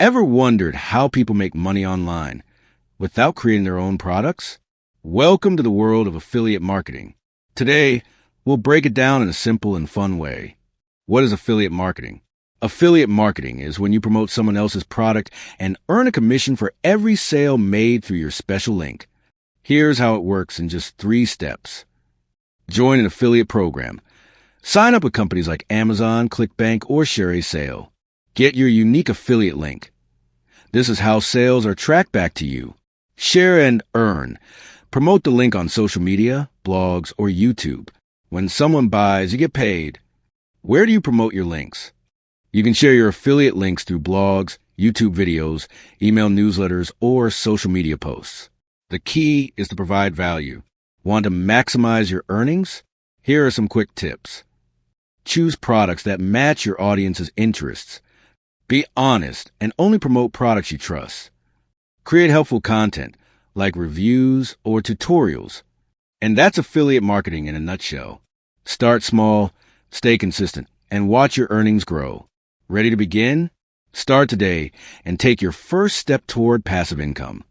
Ever wondered how people make money online without creating their own products? Welcome to the world of affiliate marketing. Today, we'll break it down in a simple and fun way. What is affiliate marketing? Affiliate marketing is when you promote someone else's product and earn a commission for every sale made through your special link. Here's how it works in just 3 steps. Join an affiliate program. Sign up with companies like Amazon, ClickBank, or ShareASale. Get your unique affiliate link. This is how sales are tracked back to you. Share and earn. Promote the link on social media, blogs, or YouTube. When someone buys, you get paid. Where do you promote your links? You can share your affiliate links through blogs, YouTube videos, email newsletters, or social media posts. The key is to provide value. Want to maximize your earnings? Here are some quick tips. Choose products that match your audience's interests. Be honest and only promote products you trust. Create helpful content like reviews or tutorials. And that's affiliate marketing in a nutshell. Start small, stay consistent, and watch your earnings grow. Ready to begin? Start today and take your first step toward passive income.